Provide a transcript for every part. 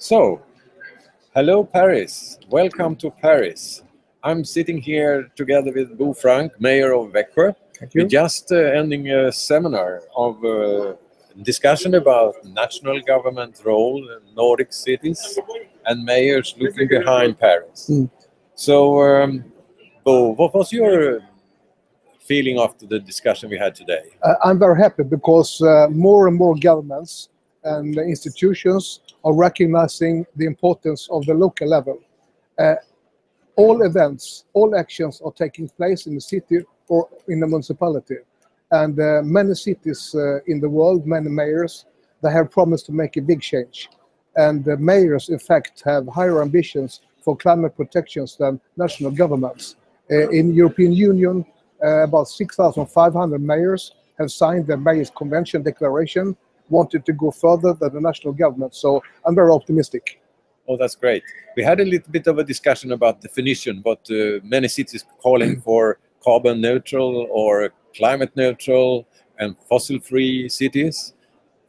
So, hello Paris, welcome to Paris. I'm sitting here together with Bo Frank, Mayor of Växjö. Thank you. We're just ending a seminar of discussion about national government role in Nordic cities and mayors looking behind Paris. So, Bo, what was your feeling after the discussion we had today? I'm very happy because more and more governments and institutions are recognizing the importance of the local level. All events, all actions are taking place in the city or in the municipality. And many cities in the world, many mayors, they have promised to make a big change. And the mayors, in fact, have higher ambitions for climate protections than national governments. In European Union, about 6,500 mayors have signed the Mayors Convention Declaration, wanted to go further than the national government. So I'm very optimistic. Oh, that's great. We had a little bit of a discussion about definition, but many cities calling for carbon neutral or climate neutral and fossil-free cities.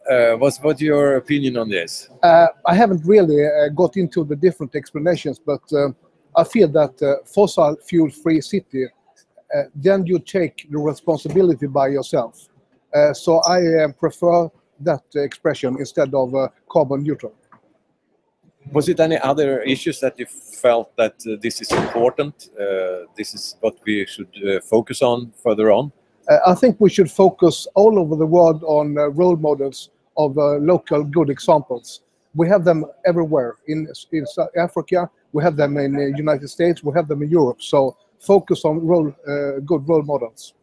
What's your opinion on this? I haven't really got into the different explanations, but I feel that fossil fuel-free city, then you take the responsibility by yourself. So I prefer that expression instead of carbon neutral. Was it any other issues that you felt that this is important? This is what we should focus on further on? I think we should focus all over the world on role models of local good examples. We have them everywhere. In South Africa, we have them in the United States, we have them in Europe. So focus on good role models.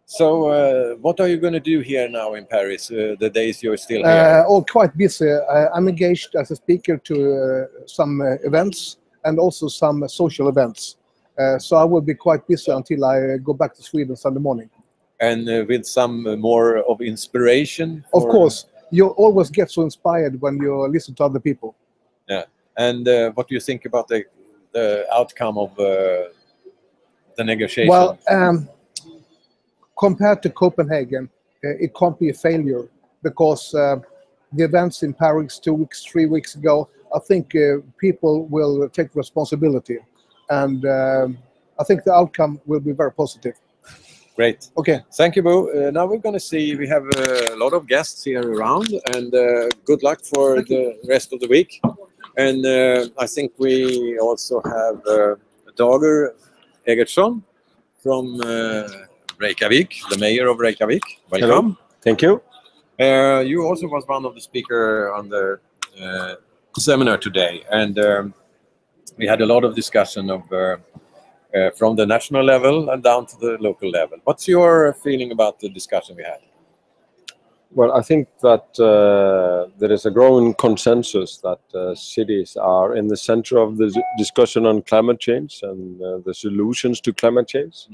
So what are you going to do here now in Paris, the days you're still here? Quite busy. I'm engaged as a speaker to some events and also some social events. So I will be quite busy until I go back to Sweden Sunday morning. And with some more of inspiration? Of course. You always get so inspired when you listen to other people. Yeah. And what do you think about the outcome of the negotiation? Well, compared to Copenhagen, it can't be a failure because the events in Paris 2 weeks, 3 weeks ago, I think people will take responsibility. And I think the outcome will be very positive. Great. Okay. Thank you, Bo. Now we're going to see, we have a lot of guests here around, and good luck for the rest of the week. And I think we also have Dagur Egertsson from Reykjavik, the mayor of Reykjavik. Welcome. Hello. Thank you. You also was one of the speakers on the seminar today, and we had a lot of discussion of from the national level and down to the local level. What's your feeling about the discussion we had? Well, I think that there is a growing consensus that cities are in the center of the discussion on climate change and the solutions to climate change.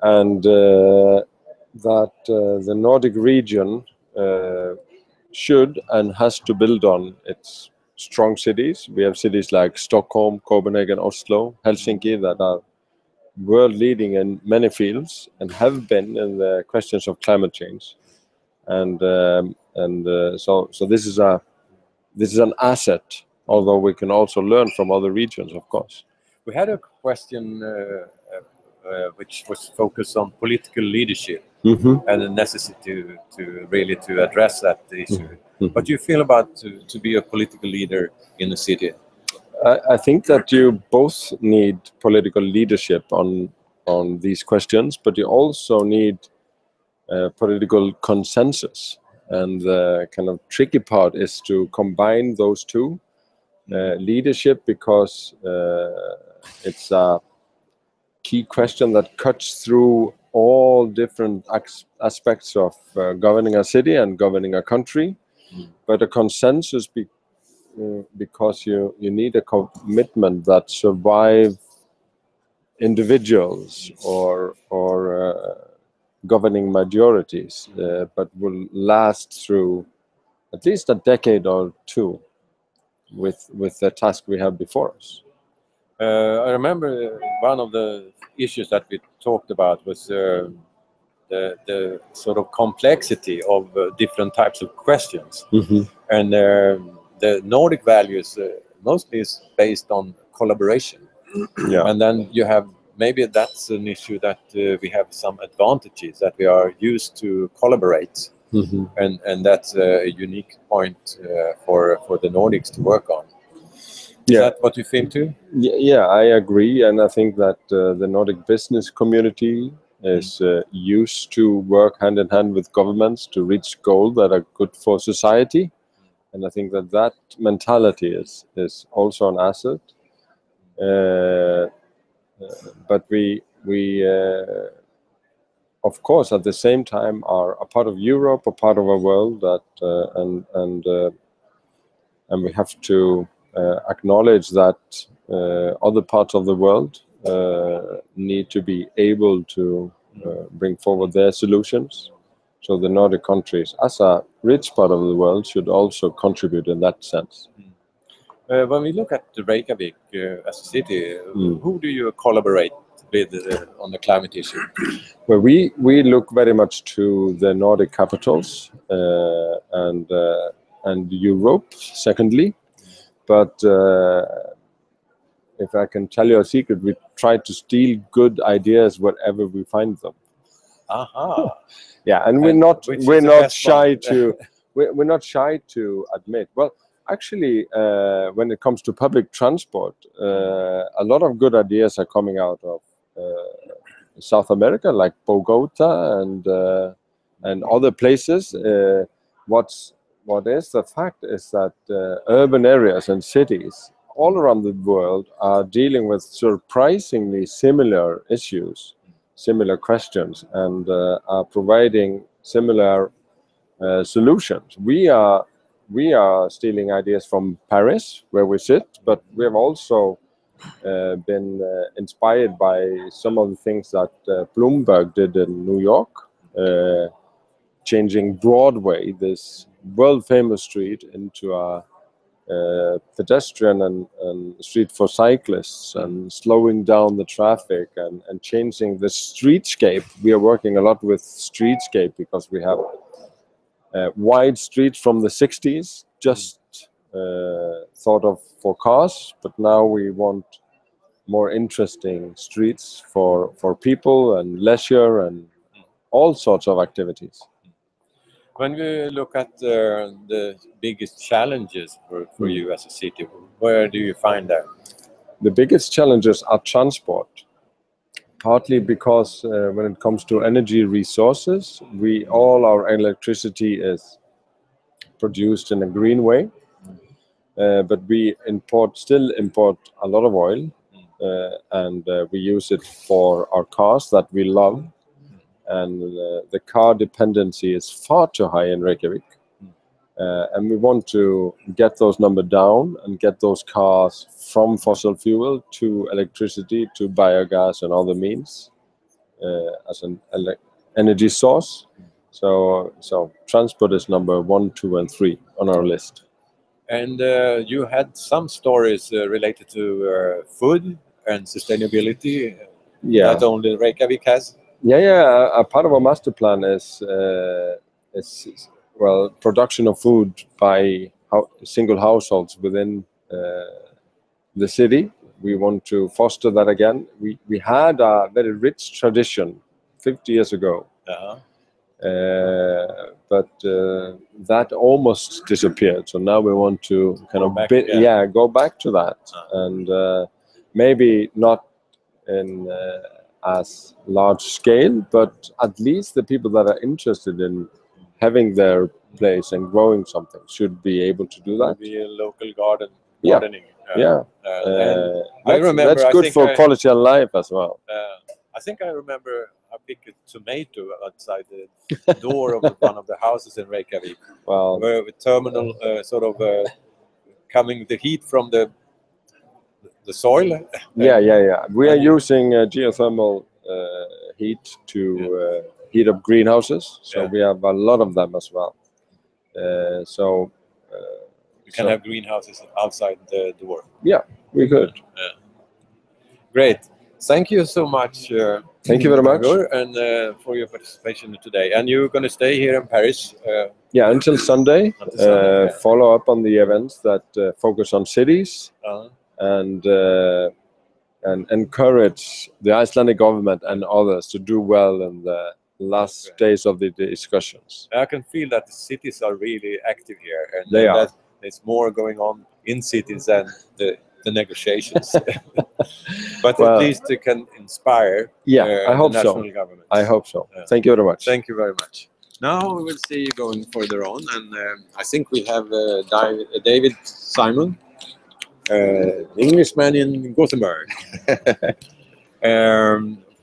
And that the Nordic region should and has to build on its strong cities. We have cities like Stockholm, Copenhagen, Oslo, Helsinki that are world leading in many fields and have been in the questions of climate change. And so this is an asset, although we can also learn from other regions, of course. We had a question which was focused on political leadership and the necessity to really address that issue. What do you feel about to be a political leader in the city? I think that you both need political leadership on these questions, but you also need political consensus. And the kind of tricky part is to combine those two. Leadership, because it's a key question that cuts through all different aspects of governing a city and governing a country. But a consensus because you need a commitment that survive individuals or governing majorities, but will last through at least a decade or two with the task we have before us. I remember one of the issues that we talked about was the sort of complexity of different types of questions. And the Nordic values mostly is based on collaboration. Yeah. And then you have, maybe that's an issue that we have some advantages, that we are used to collaborate. Mhm. And that's a unique point for the Nordics to work on. Is Yeah. that what you feel too? Yeah, I agree, and I think that the Nordic business community is used to work hand in hand with governments to reach goals that are good for society, and I think that that mentality is also an asset. But we of course at the same time are a part of Europe, a part of a world that and we have to acknowledge that other parts of the world need to be able to bring forward their solutions. So the Nordic countries, as a rich part of the world, should also contribute in that sense. When we look at Reykjavik as a city, who do you collaborate with on the climate issue? Well, we look very much to the Nordic capitals and Europe, secondly. But if I can tell you a secret, we try to steal good ideas wherever we find them. Aha! Yeah, and we're not shy to we're not shy to admit. Well, actually, when it comes to public transport, a lot of good ideas are coming out of South America, like Bogota and other places. What is the fact is that urban areas and cities all around the world are dealing with surprisingly similar issues, similar questions, and are providing similar solutions. We are stealing ideas from Paris, where we sit, but we have also been inspired by some of the things that Bloomberg did in New York, changing Broadway, this world-famous street, into a pedestrian and street for cyclists, and slowing down the traffic and changing the streetscape. We are working a lot with streetscape because we have wide streets from the 60s, just thought of for cars, but now we want more interesting streets for people and leisure and all sorts of activities. When we look at the biggest challenges for you as a city, where do you find them? The biggest challenges are transport, partly because when it comes to energy resources, all our electricity is produced in a green way, but we still import a lot of oil, and we use it for our cars that we love. And the car dependency is far too high in Reykjavik. And we want to get those numbers down and get those cars from fossil fuel to electricity, to biogas and other means as an energy source. So transport is number 1, 2, and 3 on our list. And you had some stories related to food and sustainability that only Reykjavik has. Yeah. A part of our master plan is production of food by single households within the city. We want to foster that again. We had a very rich tradition 50 years ago, but that almost disappeared. So now we want to go back to that, and maybe not in as large scale, but at least the people that are interested in having their place and growing something should be able to do that. Maybe a local gardening. I remember that's good for quality of life as well. I think I remember I picked a tomato outside the door of one of the houses in Reykjavik. Well, where with terminal coming the heat from the soil. Yeah. We are using geothermal heat to heat up greenhouses, so we have a lot of them as well. You can have greenhouses outside the door. Yeah, we could. Great. Thank you so much. Thank you very much. Gregor, and for your participation today. And you're going to stay here in Paris. Yeah, until Sunday. Until Sunday, yeah. Follow up on the events that focus on cities Uh, and encourage the Icelandic government and others to do well in the last Okay. days of the discussions. I can feel that the cities are really active here, and They are. that there's more going on in cities than the negotiations. But Well, at least they can inspire Yeah, I hope the so. national government. I hope so. Yeah. Thank you very much. Thank you very much. Now we will see you going further on, and I think we have David Simon, Englishman in Gothenburg,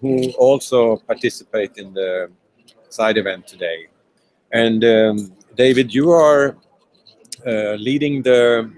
who also participate in the side event today. And David, you are leading the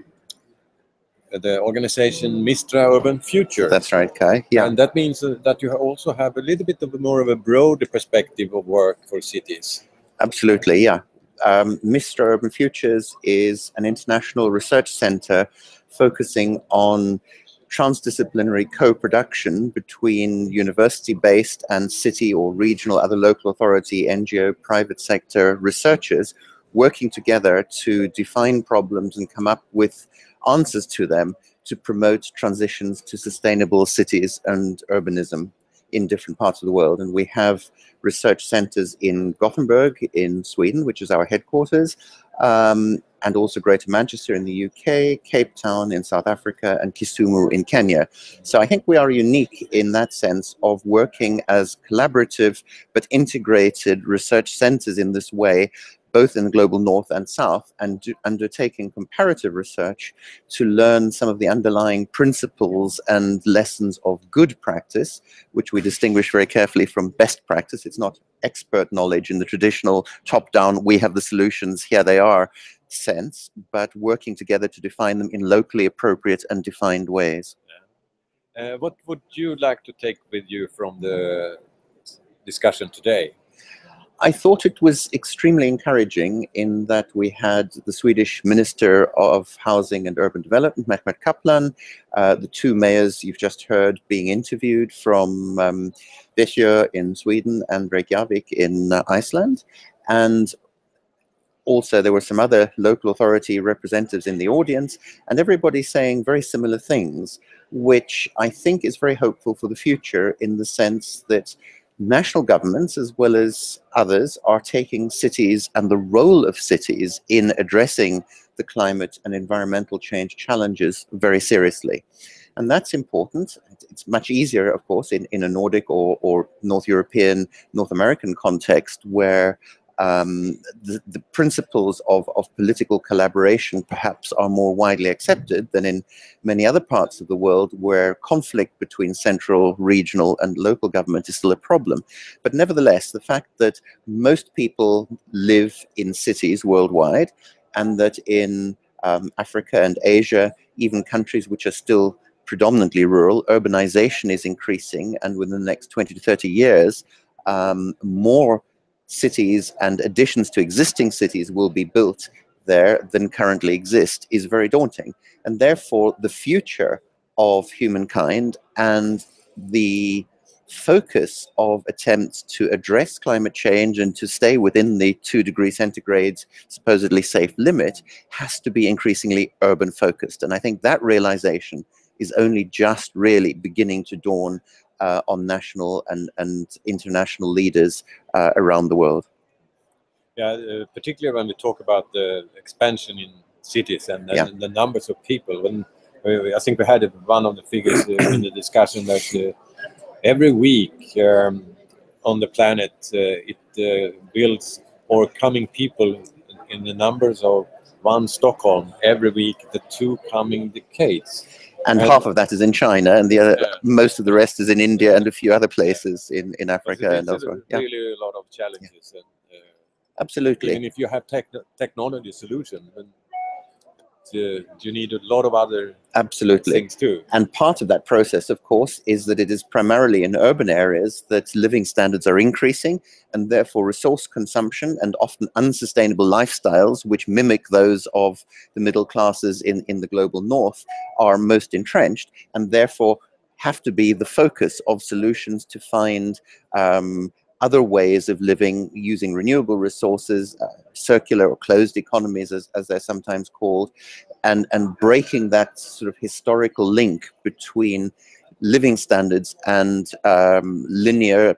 organization Mistra Urban Future. That's right, Kai. Yeah, And that means that you also have a little bit of more of a broader perspective of work for cities. absolutely. Yeah. Mistra Urban Futures is an international research center focusing on transdisciplinary co-production between university-based and city or regional, other local authority, NGO, private sector researchers working together to define problems and come up with answers to them to promote transitions to sustainable cities and urbanism in different parts of the world. And we have research centers in Gothenburg in Sweden, which is our headquarters, and also Greater Manchester in the UK, Cape Town in South Africa, and Kisumu in Kenya. So I think we are unique in that sense of working as collaborative but integrated research centers in this way, both in the global north and south, and undertaking comparative research to learn some of the underlying principles and lessons of good practice, which we distinguish very carefully from best practice. It's not expert knowledge in the traditional top-down, we have the solutions, here they are sense, but working together to define them in locally appropriate and defined ways. What would you like to take with you from the discussion today? I thought it was extremely encouraging in that we had the Swedish Minister of Housing and Urban Development, Mehmet Kaplan, the two mayors you've just heard being interviewed from Växjö in Sweden and Reykjavik in Iceland. And also there were some other local authority representatives in the audience, and everybody saying very similar things, which I think is very hopeful for the future in the sense that national governments, as well as others, are taking cities and the role of cities in addressing the climate and environmental change challenges very seriously. And that's important. It's much easier, of course, in a Nordic or North European, North American context where the principles of political collaboration perhaps are more widely accepted than in many other parts of the world where conflict between central, regional and local government is still a problem. But nevertheless, the fact that most people live in cities worldwide, and that in Africa and Asia, even countries which are still predominantly rural, urbanization is increasing, and within the next 20 to 30 years, more cities and additions to existing cities will be built there than currently exist, is very daunting. And therefore, the future of humankind and the focus of attempts to address climate change and to stay within the 2 degrees centigrade supposedly safe limit has to be increasingly urban focused. And I think that realization is only just really beginning to dawn on national and international leaders around the world. Yeah, particularly when we talk about the expansion in cities and the numbers of people. When I think we had one of the figures in the discussion that every week on the planet it builds or coming people in the numbers of one Stockholm every week the 2 coming decades. And half of that is in China, and the other, most of the rest is in India and a few other places in Africa and elsewhere. Really a lot of challenges. And, absolutely. Even if you have technology solution, you need a lot of other things too. And part of that process, of course, is that it is primarily in urban areas that living standards are increasing, and therefore resource consumption and often unsustainable lifestyles, which mimic those of the middle classes in the global north, are most entrenched. And therefore, have to be the focus of solutions to find other ways of living using renewable resources, circular or closed economies as they're sometimes called, and breaking that sort of historical link between living standards and linear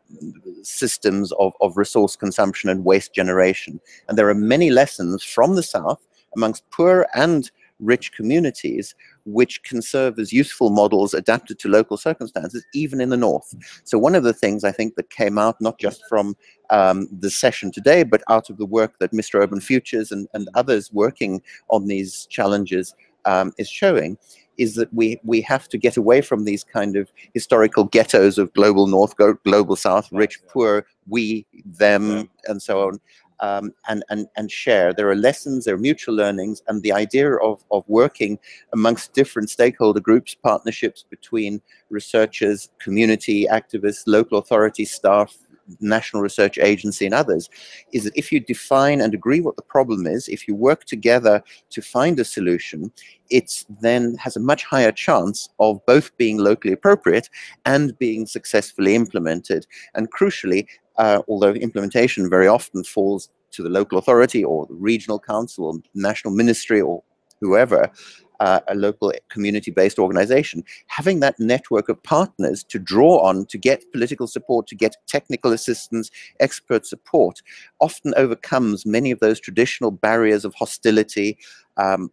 systems of resource consumption and waste generation. And there are many lessons from the South amongst poor and rich communities which can serve as useful models adapted to local circumstances, even in the North. So one of the things I think that came out, not just from the session today, but out of the work that Mr. Urban Futures and others working on these challenges is showing, is that we have to get away from these kind of historical ghettos of global North, global South, rich, poor, we, them, and so on. And share. There are lessons, there are mutual learnings, and the idea of working amongst different stakeholder groups, partnerships between researchers, community activists, local authority staff, National Research Agency and others, is that if you define and agree what the problem is, if you work together to find a solution, it then has a much higher chance of both being locally appropriate and being successfully implemented. And crucially, although implementation very often falls to the local authority or the regional council or national ministry or whoever, a local community-based organization, having that network of partners to draw on, to get political support, to get technical assistance, expert support, often overcomes many of those traditional barriers of hostility,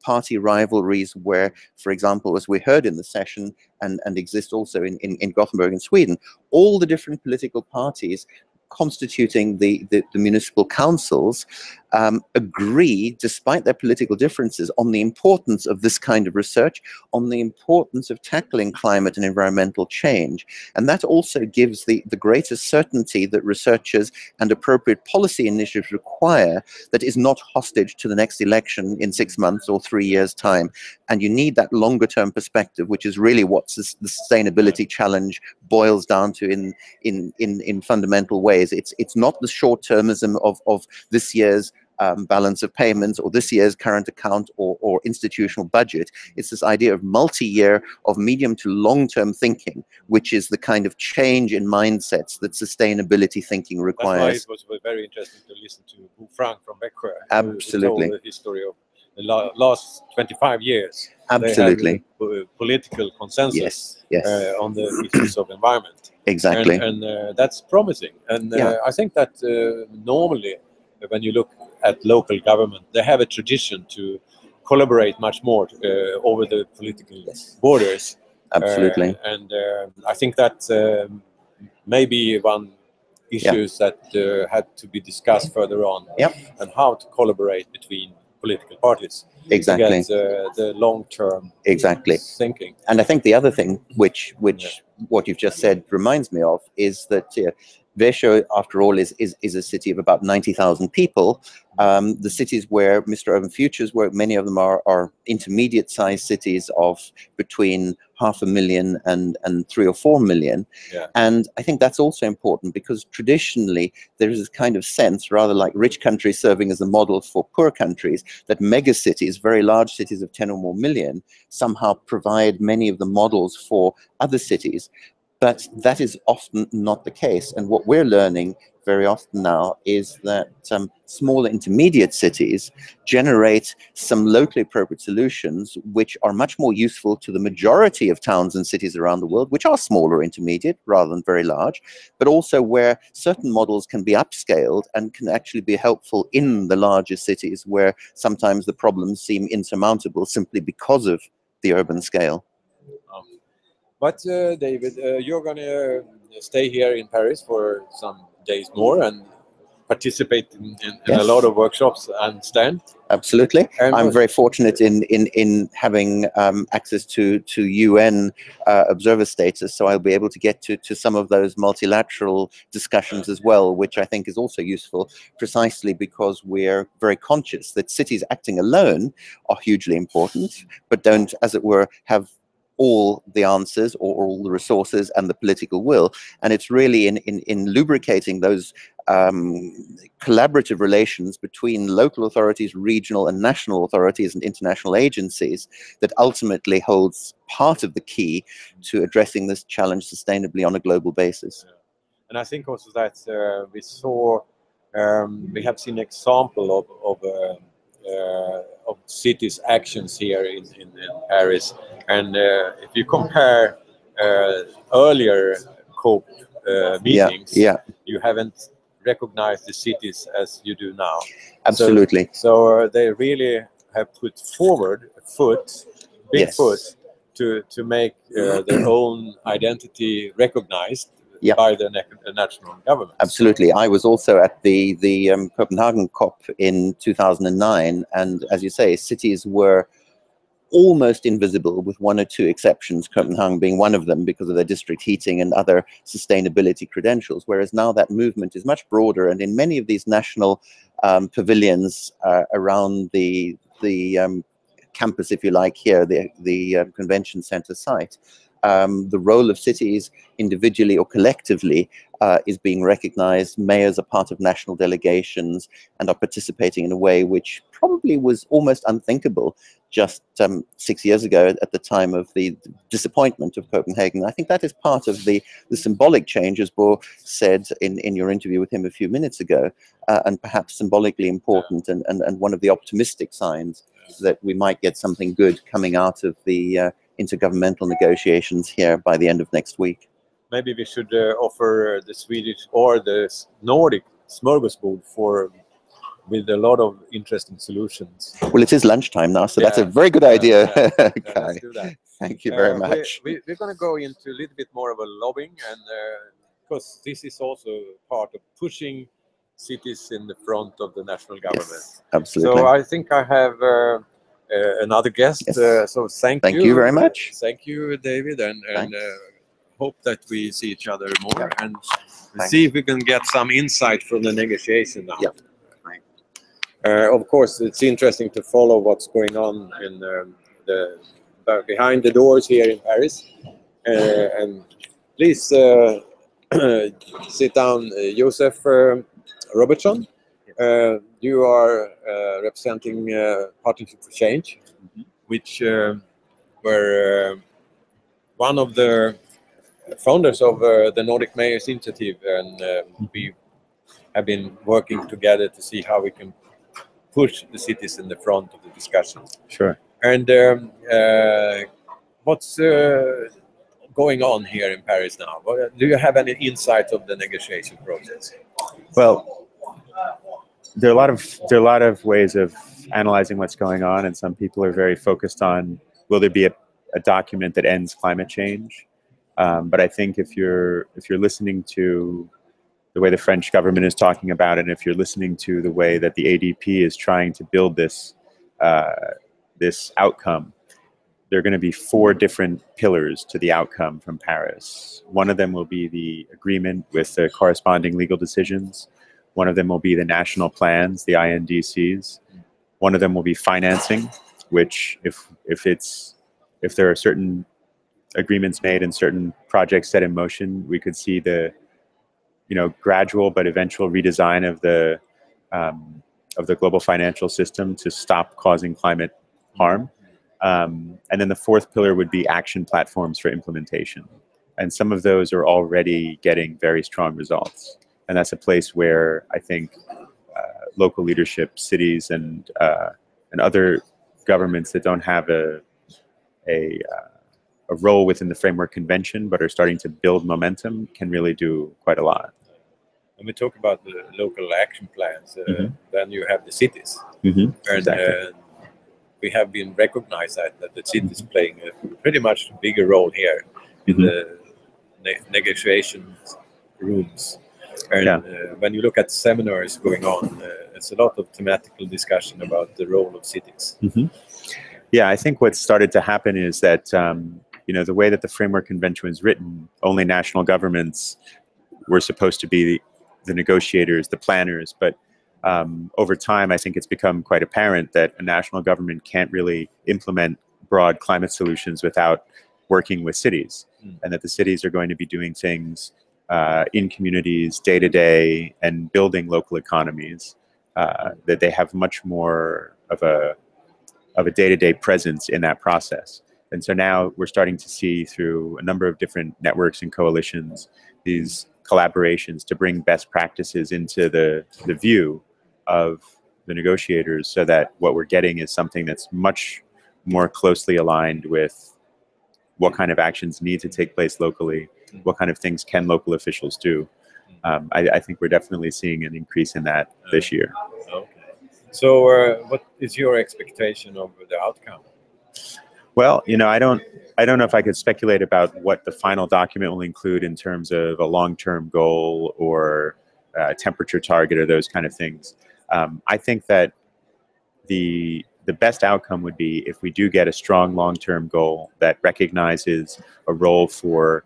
party rivalries where, for example, as we heard in the session and exist also in Gothenburg in Sweden, all the different political parties constituting the municipal councils agree, despite their political differences, on the importance of this kind of research, on the importance of tackling climate and environmental change. And that also gives the greatest certainty that researchers and appropriate policy initiatives require, that is not hostage to the next election in 6 months or 3 years' time. And you need that longer term perspective, which is really what the sustainability challenge boils down to in fundamental ways. It's not the short-termism of this year's balance of payments or this year's current account or institutional budget. It's this idea of multi-year, of medium to long-term thinking, which is the kind of change in mindsets that sustainability thinking requires. That's why it was very interesting to listen to Bo Frank from Växjö. Absolutely. Who told the history of the last 25 years. Absolutely. They have a political consensus Yes. on the issues of environment. Exactly. And that's promising. And I think that normally, when you look at local government, they have a tradition to collaborate much more over the political borders. Absolutely. And I think that maybe one issues that had to be discussed further on, and how to collaborate between political parties. Exactly. To get the long-term thinking. And I think the other thing, which what you've just said reminds me of, is that Växjö, after all, is a city of about 90,000 people. The cities where Mr. Urban Futures work, many of them are intermediate-sized cities of between 500,000 and 3 or 4 million. And I think that's also important, because traditionally there is this kind of sense, rather like rich countries serving as a model for poor countries, that mega cities, very large cities of 10 or more million, somehow provide many of the models for other cities. But that is often not the case. And what we're learning very often now is that small intermediate cities generate some locally appropriate solutions which are much more useful to the majority of towns and cities around the world, which are small or intermediate rather than very large, but also where certain models can be upscaled and can actually be helpful in the larger cities, where sometimes the problems seem insurmountable simply because of the urban scale. But David, you're going to stay here in Paris for some days more and participate in a lot of workshops and stand. Absolutely. And I'm very fortunate in having access to UN observer status, so I'll be able to get to some of those multilateral discussions as well, which I think is also useful, precisely because we're very conscious that cities acting alone are hugely important, but don't, as it were, have all the answers or all the resources and the political will. And it's really in lubricating those collaborative relations between local authorities, regional and national authorities and international agencies that ultimately holds part of the key to addressing this challenge sustainably on a global basis. Yeah. And I think also that we have seen example of cities' actions here in Paris. And if you compare earlier COP meetings, you haven't recognized the cities as you do now. Absolutely. So they really have put forward a big foot, to make their own identity recognized by the national government. Absolutely. I was also at the Copenhagen COP in 2009, and as you say, cities were almost invisible with one or two exceptions, Copenhagen being one of them because of their district heating and other sustainability credentials, whereas now that movement is much broader, and in many of these national pavilions around the campus, if you like, here, the convention center site, the role of cities individually or collectively is being recognized. Mayors are part of national delegations and are participating in a way which probably was almost unthinkable just 6 years ago at the time of the disappointment of Copenhagen. I think that is part of the symbolic change, as Bo said in your interview with him a few minutes ago, and perhaps symbolically important and one of the optimistic signs that we might get something good coming out of the intergovernmental negotiations here by the end of next week. Maybe we should offer the Swedish or the Nordic smorgasbord with a lot of interesting solutions. Well, it is lunchtime now, so that's a very good idea, Kai. Let's do that. Thank you very much. We're going to go into a little bit more of a lobbying, and because this is also part of pushing cities in the front of the national government. Yes, absolutely. So I think I have another guest. Yes. So thank you. Thank you very much. Thank you, David, and hope that we see each other more and Thanks. see if we can get some insight from the negotiation now. Yep. Of course, it's interesting to follow what's going on in the behind the doors here in Paris. And please sit down, Joseph Robertson. You are representing Partnership for Change, which were one of the founders of the Nordic Mayors Initiative, and we have been working together to see how we can push the cities in the front of the discussion. Sure. And what's going on here in Paris now? Do you have any insight of the negotiation process? Well, there are a lot of ways of analyzing what's going on, and some people are very focused on, will there be a document that ends climate change? But I think if you're listening to the way the French government is talking about it, and if you're listening to the way that the ADP is trying to build this this outcome, there are going to be 4 different pillars to the outcome from Paris. One of them will be the agreement with the corresponding legal decisions. One of them will be the national plans, the INDCs. One of them will be financing, which if there are certain agreements made and certain projects set in motion, we could see the gradual but eventual redesign of the global financial system to stop causing climate harm. And then the 4th pillar would be action platforms for implementation. And some of those are already getting very strong results. And that's a place where I think local leadership, cities, and other governments that don't have a role within the Framework Convention but are starting to build momentum can really do quite a lot. When we talk about the local action plans, then you have the cities. Exactly. We have been recognized that the cities playing a pretty much bigger role here in the negotiation rooms. And when you look at seminars going on, it's a lot of thematical discussion about the role of cities. Yeah, I think what's started to happen is that the way that the Framework Convention was written, only national governments were supposed to be the negotiators, the planners. But over time, I think it's become quite apparent that a national government can't really implement broad climate solutions without working with cities, and that the cities are going to be doing things in communities day to day and building local economies, that they have much more of a day-to-day presence in that process. And so now we're starting to see through a number of different networks and coalitions these collaborations to bring best practices into the view of the negotiators, so that what we're getting is something that's much more closely aligned with what kind of actions need to take place locally, what kind of things can local officials do. I think we're definitely seeing an increase in that this year. Okay. So what is your expectation of the outcome? Well, you know, I don't know if I could speculate about what the final document will include in terms of a long-term goal or a temperature target or those kind of things. I think that the best outcome would be if we do get a strong long-term goal that recognizes a role for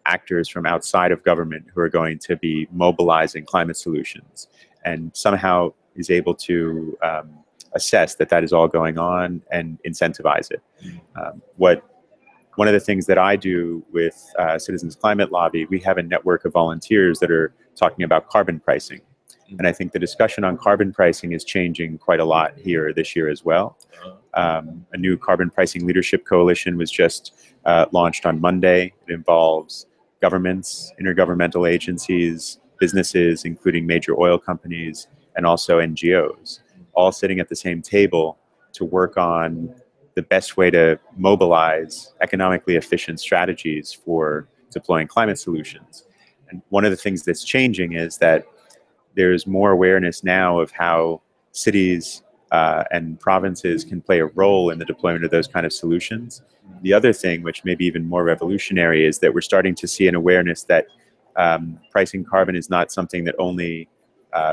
actors from outside of government who are going to be mobilizing climate solutions, and somehow is able to assess that that is all going on and incentivize it. One of the things that I do with Citizens Climate Lobby, we have a network of volunteers that are talking about carbon pricing. And I think the discussion on carbon pricing is changing quite a lot here this year as well. A new carbon pricing leadership coalition was just launched on Monday. It involves governments, intergovernmental agencies, businesses, including major oil companies, and also NGOs, all sitting at the same table to work on the best way to mobilize economically efficient strategies for deploying climate solutions. And one of the things that's changing is that there's more awareness now of how cities and provinces can play a role in the deployment of those kind of solutions. The other thing, which may be even more revolutionary, is that we're starting to see an awareness that pricing carbon is not something that only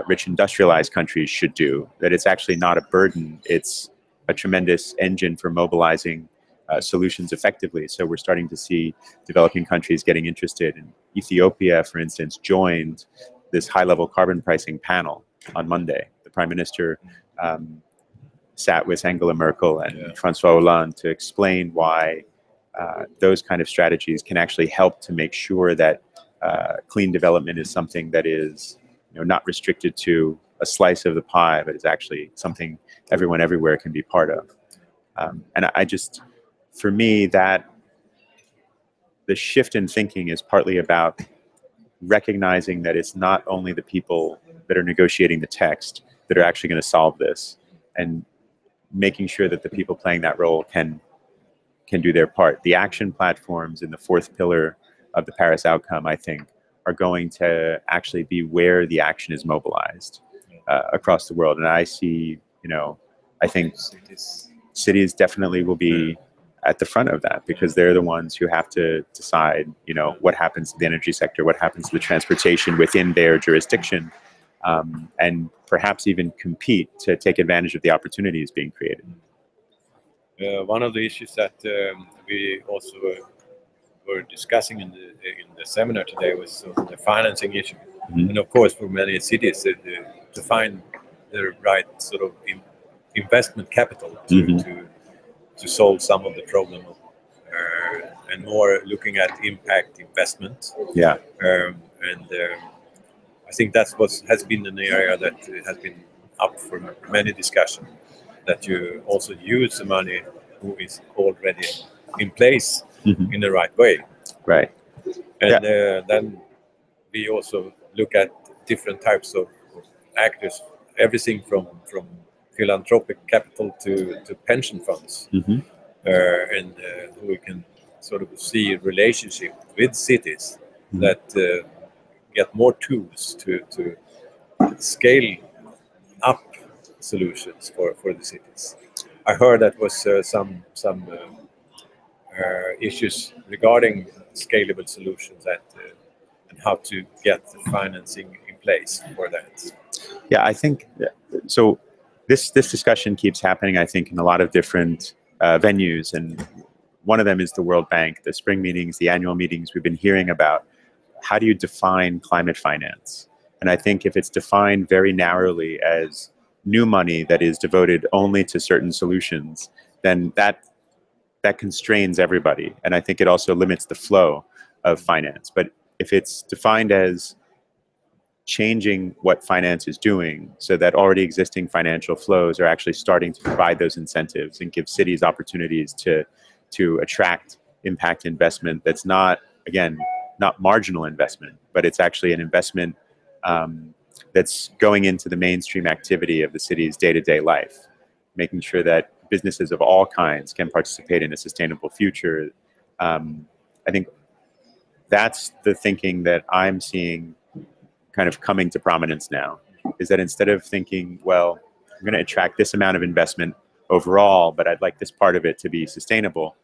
rich industrialized countries should do, that it's actually not a burden, it's a tremendous engine for mobilizing solutions effectively. So we're starting to see developing countries getting interested. And Ethiopia, for instance, joined this high-level carbon pricing panel on Monday. The Prime Minister sat with Angela Merkel and Francois Hollande to explain why those kind of strategies can actually help to make sure that clean development is something that is, you know, not restricted to a slice of the pie, but is actually something everyone everywhere can be part of. And I just, for me, that the shift in thinking is partly about recognizing that it's not only the people that are negotiating the text that are actually going to solve this, and making sure that the people playing that role can do their part. The action platforms in the fourth pillar of the Paris outcome, I think, are going to actually be where the action is mobilized across the world. And I see, you know, I think cities definitely will be at the front of that, because they're the ones who have to decide, you know, what happens to the energy sector, what happens to the transportation within their jurisdiction, and perhaps even compete to take advantage of the opportunities being created. One of the issues that we also were discussing in the seminar today was sort of the financing issue. And of course, for many cities, to find the right sort of investment capital to solve some of the problem, and more looking at impact investment. Yeah. I think that's what has been an area that has been up for many discussions, that you also use the money who is already in place in the right way. Right. And then we also look at different types of actors, everything from philanthropic capital to pension funds, and we can sort of see a relationship with cities that get more tools to scale up solutions for the cities. I heard that was some issues regarding scalable solutions and how to get the financing in place for that. Yeah, I think so. This discussion keeps happening, I think, in a lot of different venues, and one of them is the World Bank. The spring meetings, the annual meetings, we've been hearing about how do you define climate finance. And I think if it's defined very narrowly as new money that is devoted only to certain solutions, then that that constrains everybody. And I think it also limits the flow of finance. But if it's defined as changing what finance is doing so that already existing financial flows are actually starting to provide those incentives and give cities opportunities to attract impact investment that's not, again, not marginal investment, but it's actually an investment that's going into the mainstream activity of the city's day-to-day life, making sure that businesses of all kinds can participate in a sustainable future. I think that's the thinking that I'm seeing kind of coming to prominence now, is that instead of thinking, well, I'm going to attract this amount of investment overall, but I'd like this part of it to be sustainable,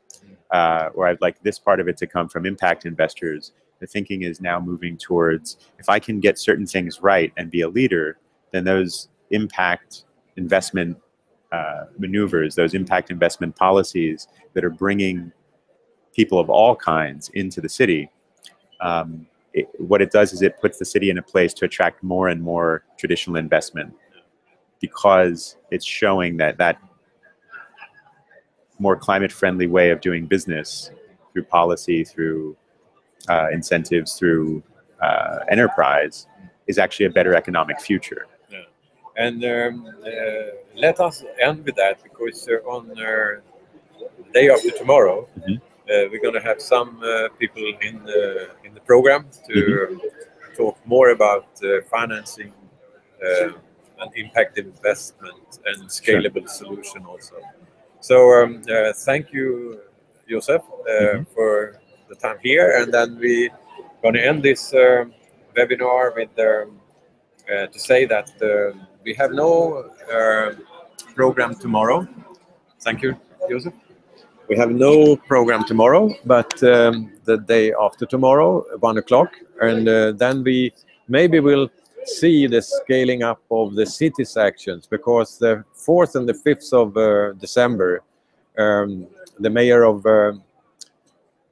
or I'd like this part of it to come from impact investors, the thinking is now moving towards, if I can get certain things right and be a leader, then those impact investment maneuvers, those impact investment policies that are bringing people of all kinds into the city, what it does is it puts the city in a place to attract more and more traditional investment, because it's showing that that more climate-friendly way of doing business through policy, through incentives, through enterprise is actually a better economic future. Yeah. And let us end with that, because on the day after tomorrow, we're going to have some people in the program to talk more about financing and impact investment and scalable solution also. So thank you, Joseph, for the time here, and then we're going to end this webinar with to say that we have no program tomorrow. Thank you, Joseph. We have no program tomorrow, but the day after tomorrow, 1 o'clock, and then we maybe will see the scaling up of the city's actions, because the 4th and the 5th of December, the mayor of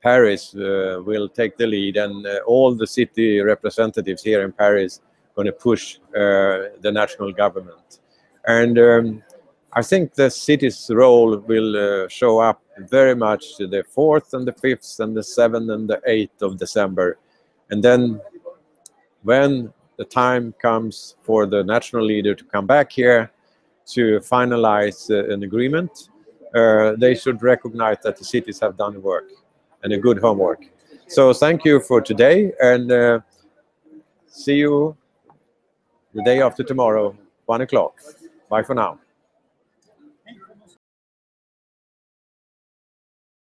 Paris will take the lead, and all the city representatives here in Paris going to push the national government. And I think the city's role will show up very much the 4th and the 5th and the 7th and the 8th of December. And then when the time comes for the national leader to come back here to finalize an agreement, they should recognize that the cities have done the work and a good homework. So thank you for today, and see you the day after tomorrow, 1 o'clock. Bye for now.